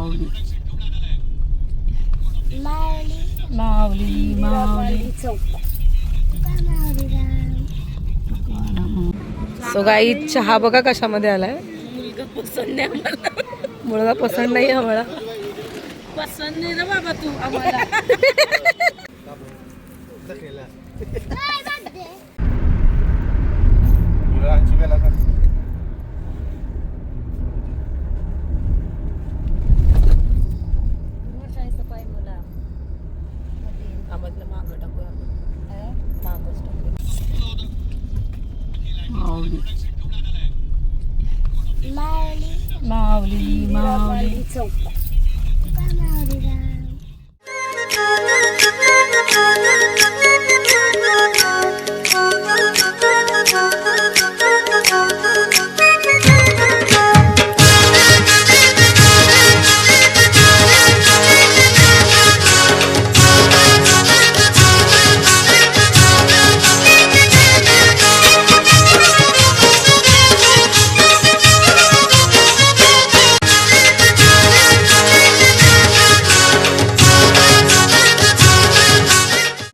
माऊली माऊली माऊली माऊली चौक. So गाई चहा बघा कशामध्ये आलाय. मुलगा पसंत नाही आम्हाला. मुलगा पसंत नाही आम्हाला. पसंत नाही ना बाबा तू आम्हाला. मागं टाकूया मागच टाकूया. माऊली माऊली माऊली माऊली चौक.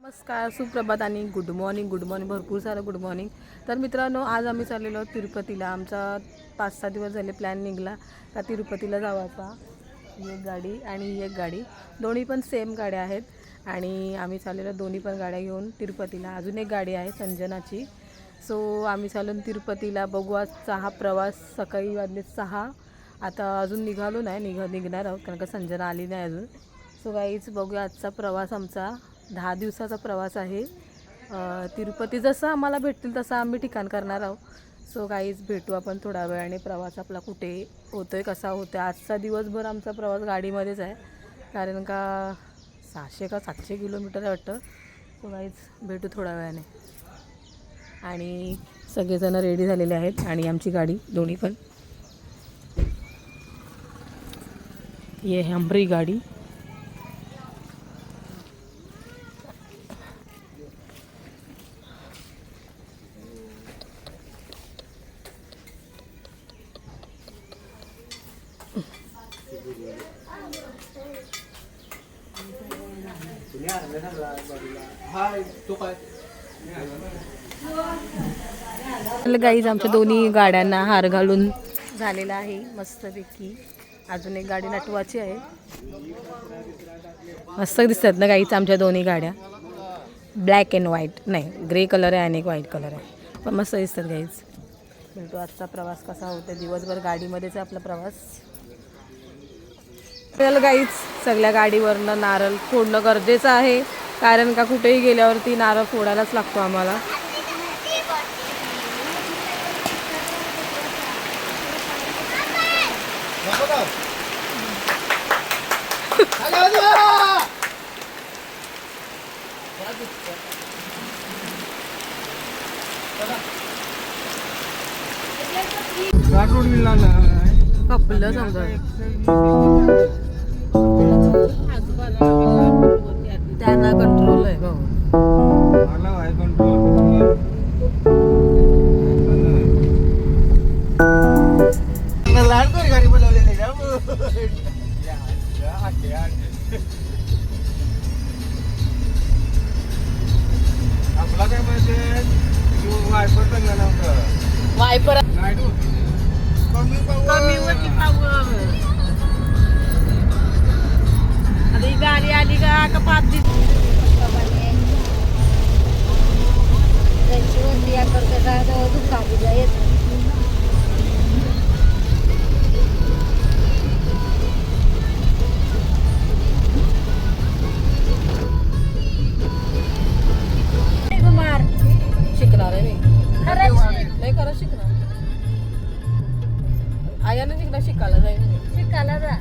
नमस्कार, सुप्रभात आणि गुड मॉर्निंग भरपूर सारं गुड मॉर्निंग. तर मित्रांनो, आज आम्ही चाललेलो तिरुपतीला. आमचा 5-6 दिवस झाले प्लॅन निघाला का तिरुपतीला जावाचा. ही एक गाडी आणि ही एक गाडी, दोन्ही पण सेम गाड्या आहेत आणि आम्ही चाललेलो दोन्ही पण गाड्या घेऊन तिरुपतीला. अजून एक गाडी आहे संजनाची. सो आम्ही चालून तिरुपतीला. बघू आजचा हा प्रवास. सकाळी वाजले 6. आता अजून निघालो नाही, निघणार आहोत कारण का संजना आली नाही अजून. सो गाईच बघूया आजचा प्रवास. आमचा 10 दिवसाचा प्रवास आहे. तिरुपती जसं आम्हाला भेटतील तसं आम्ही ठिकाण करणार आहोत. सो गाईज भेटू आपण थोड्या वेळाने. प्रवास आपला कुठे होतो आहे, कसा होतो आहे. आजचा दिवसभर आमचा प्रवास गाडीमध्येच आहे कारण का 600 का 700 किलोमीटर आहे वाटतं. सो गाईज भेटू थोड्या वेळाने. आणि सगळेजण रेडी झालेले आहेत आणि आमची गाडी दोन्ही पण. ये है हमारी गाड़ी. गाईज आमच्या दोन्ही गाड्यांना हार घालून झालेला आहे मस्तपैकी. अजून एक गाडी नटवाची आहे. मस्त दिसतात ना गाईच आमच्या दोन्ही गाड्या. ब्लॅक अँड व्हाईट, नाही ग्रे कलर आहे आणि एक व्हाईट कलर आहे, पण मस्त दिसतात गाईज. भेटू आजचा प्रवास कसा होता. दिवसभर गाडीमध्येच आपला प्रवास. चल गाईज, सगळ्या गाडीवरनं नारळ फोडणं गरजेचं आहे कारण का कुठेही गेल्यावरती नारळ फोडायलाच लागतो आम्हाला. कपलं समजा त्यांना कंट्रोल आहे भाऊ. गाडी बोलवलेली आपला काय माहिती वायपर चांगला नव्हतं. वायपर कमी वरती पाहू. आता ही गाडी आली का पाच दिवस दुखावी जाईल. शिकणार आहे मी. खरंच नाही खरंच शिकणार. आयाने तिकडे शिकायला जाईल. शिकायला जा.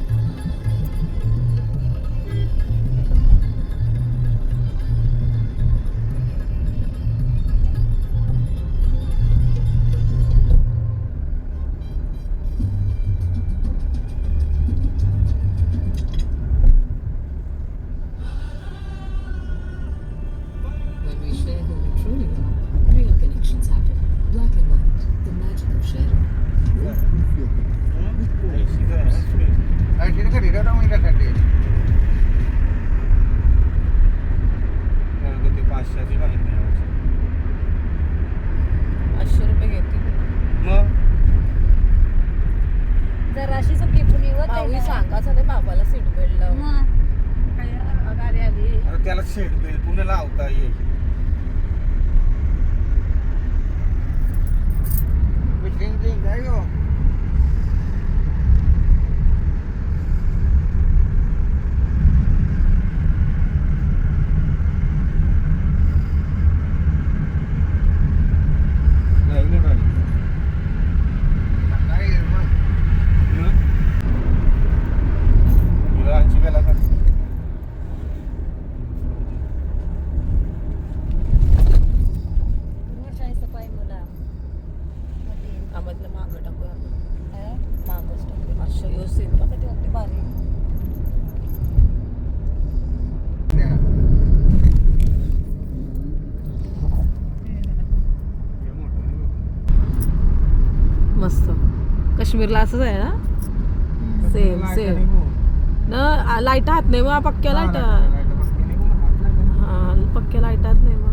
काय जराशी सुकी पुणी माऊली सांगायचं नाही बाबाला सीट बेल्ट लाव. गाडी आली. अरे त्याला सीट बेल्ट पुन्हा लावता येईल. काय गो आम्हाला मागं टाकूया आपण. मागच टाकूया. अशा यो सीन बघा ते अगदी भारी. मस्त. काश्मीरला असंच आहे ना. सेम सेम न लाईट हात नाही मग पक्क्या लाईट. हा पक्क्या लाईट हात नाही मग.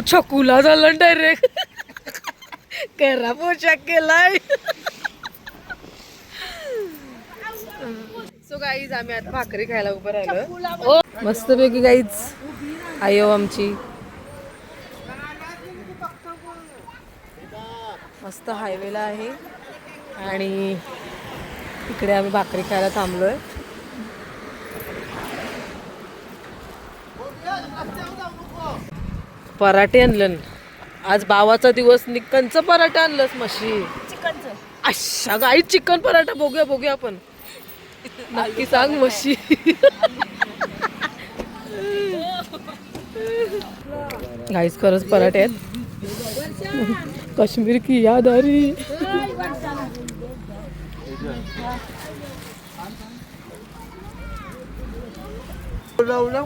छकुला झालं डायरेक्ट. करा पोशाख केलाय. सो गाईज आम्ही आता भाकरी खायला उभं राहिलो. मस्तपैकी गाईज आयो आमची मस्त हायवेला आहे आणि इकडे आम्ही भाकरी खायला थांबलोय. पराठे आणलं आज बावाचा दिवस. निक्कनचं पराठा आणलंस म्हशी चिकनचं. अशा गाई चिकन पराठा बघूया बघूया आपण. नक्की सांग म्हशी. गाईस खरंच पराठे आहेत. काश्मीर की याद आ रही.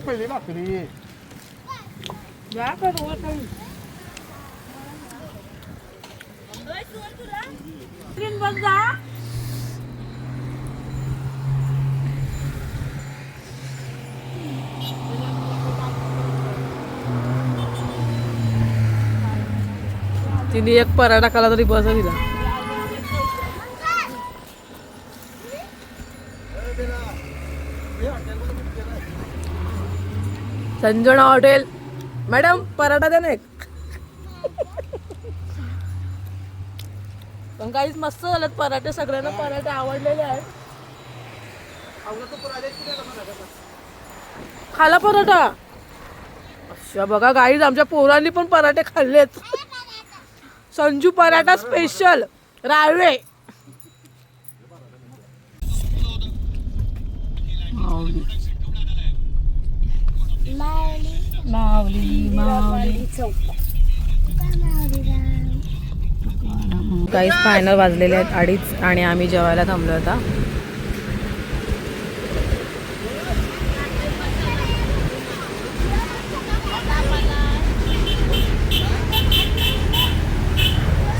पहिली भाकरी तिने एक पराठा खाला तरी बस दिला. संजना हॉटेल मॅडम पराठा द्या ना एक. पण काहीच मस्त झालेत पराठे. सगळ्यांना पराठे आवडलेले आहेत. खाला पराठा. अच्छा बघा गाईज आमच्या पोरांनी पण पराठे खाल्लेत. संजू पराठा स्पेशल रावे. काहीच फायनल वाजलेले आहेत 2:30 आणि आम्ही जेवायला थांबलो आता.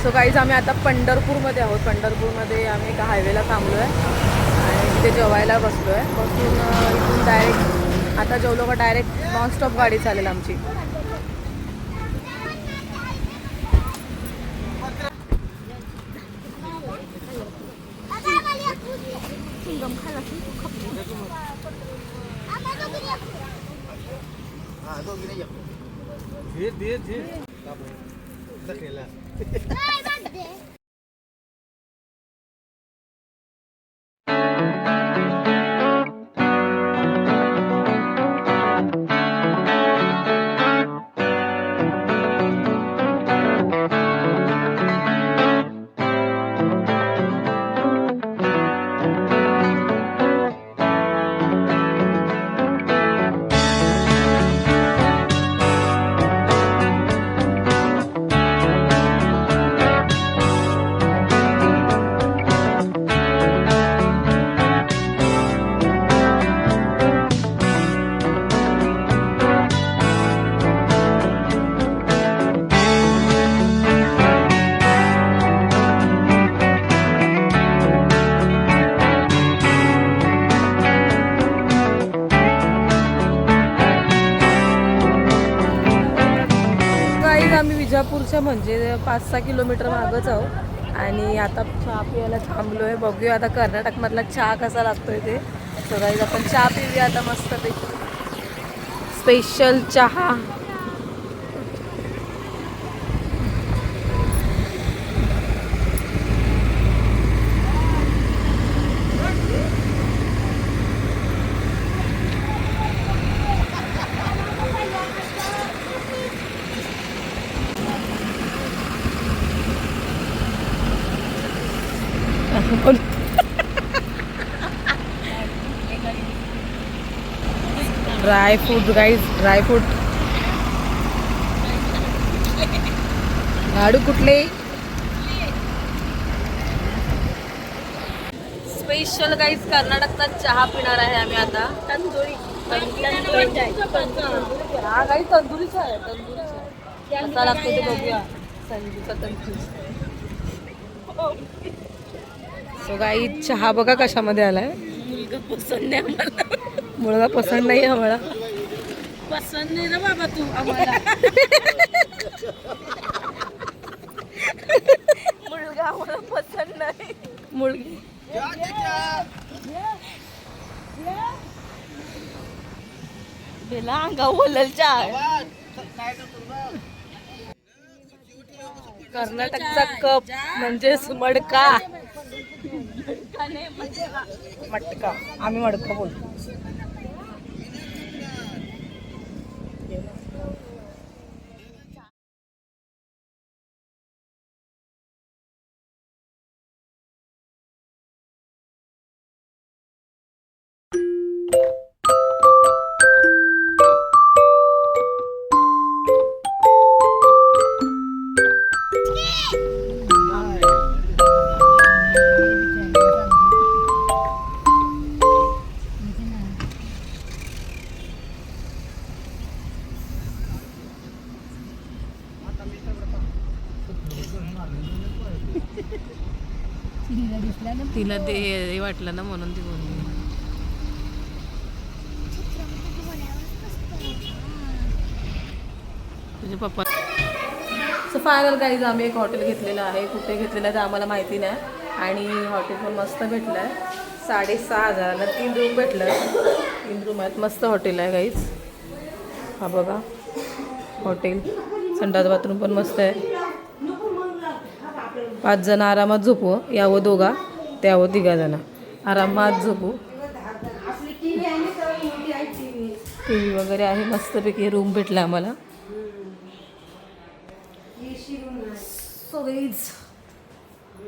सो काहीच आम्ही आता पंढरपूरमध्ये आहोत. पंढरपूरमध्ये आम्ही एका हायवेला थांबलो आहे आणि तिथे जेवायला बसलो आहे. बसून इथून डायरेक्ट आता जेवलो का डायरेक्ट नॉनस्टॉप गाडी चालेल आमची. आम्ही विजापूरच्या म्हणजे 5-6 किलोमीटर मागच आहोत आणि आता चहा पियाला थांबलोय. बघूया आता कर्नाटकमधला चहा कसा लागतोय ते. तर गाईज आपण चहा पिऊया आता मस्तपैकी. स्पेशल चहा. Dry fruit guys, dry fruit. लाडू कुठले? स्पेशल गाईज कर्नाटकचा चहा पिणार आहे आम्ही आता. तंदुरी. हा गाईज तंदुरी चहा आहे. तंदुरी चहा कसा लागतो ते बघूया. संजूचा तंदुरी. सो गाईज चहा बघा कशामध्ये आलाय. मुलगा पसंत नाही आम्हाला. मुलगा पसंत नाही आम्हाला. पसंत नाही ना बाबा तू आम्हाला. मुलगा आम्हाला पसंत नाही. मुलगी बेला अंगा ओललच्या. कर्नाटकचा कप म्हणजेच मडका. मटका आम्ही मडका बोलतो. तिला ते हे वाटलं ना म्हणून ती बोलली. तुझे पप्पा. सो फायनल गाईज आम्ही एक हॉटेल घेतलेलं आहे. कुठे घेतलेलं आहे ते आम्हाला माहिती नाही आणि हॉटेल पण मस्त भेटलं आहे. 6,500 3 रूम भेटलं. 3 रूम आहेत. मस्त हॉटेल आहे गाईज. हा बघा हॉटेल. संडास बाथरूम पण मस्त आहे. 5 जण आरामात झोपू. यावं दोघा त्यावं 3 जण आरामात झोपू. टी व्ही वगैरे आहे. मस्तपैकी रूम भेटला आम्हाला. सो गाईज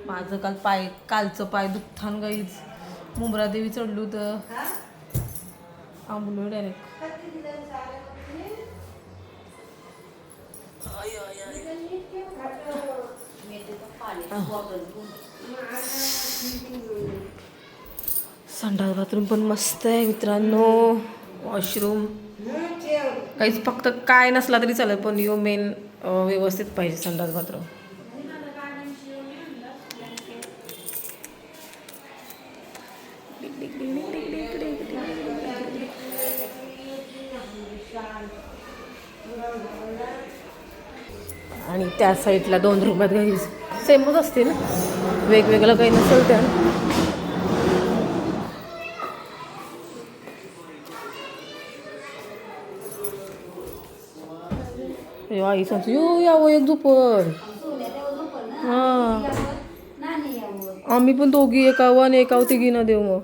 माझं कालचं पाय दुखतान गाईज. मुंब्रा देवी चढलो तर आंबलो डायरेक्ट. संडास बाथरूम पण मस्त आहे मित्रांनो. वॉशरूम काहीच फक्त काय नसला तरी चालेल पण यो मेन व्यवस्थित पाहिजे संडास बाथरूम. आणि त्या साईडला 2 रूम आहेत गाईज. सेमच असते ना वेगवेगळं काही नसेल त्या. यो आई सांगतो यो यावं एक दुपट हां आम्ही पण दोघी एकावं आणि एकावं तिघी न देऊ मग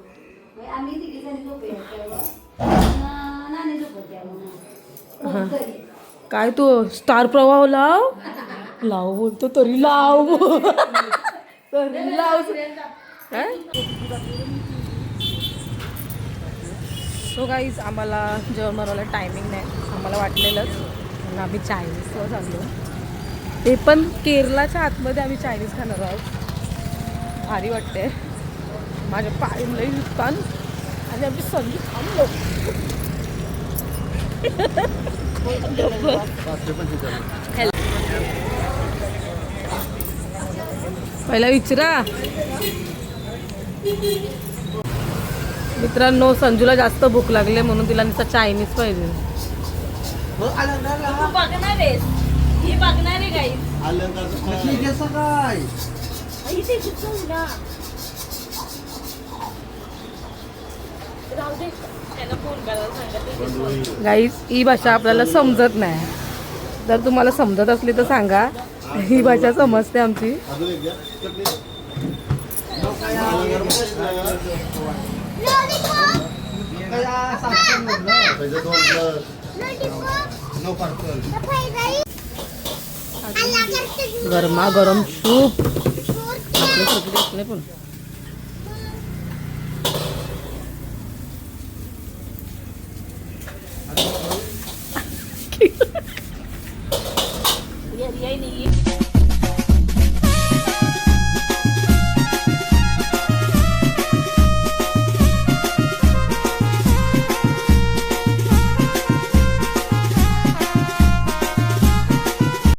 हां काय तो स्टार प्रवाह लाव लाव बोलतो तरी लाव तरी लाव काय सो गाईज आम्हाला जेवण बनवायला टायमिंग नाही आम्हाला वाटलेलंच म्हणून आम्ही चायनीजवर चाललो ते पण केरलाच्या आतमध्ये आम्ही चायनीज खाणार आहोत भारी वाटते माझ्या पायला लई दुकान आणि आमची संधी थांबलो पहिला विचारा मित्रांनो संजूला जास्त भूक लागली म्हणून तिला नुसतं चायनीज पाहिजे तू बघणार आहेस ही बघणार आहे गाई गाईज ही भाषा आपल्याला समजत नाही जर तुम्हाला समजत असली तर सांगा ही भाषा समजते आमची गरमा गरम सूप आपल्यासारखे पण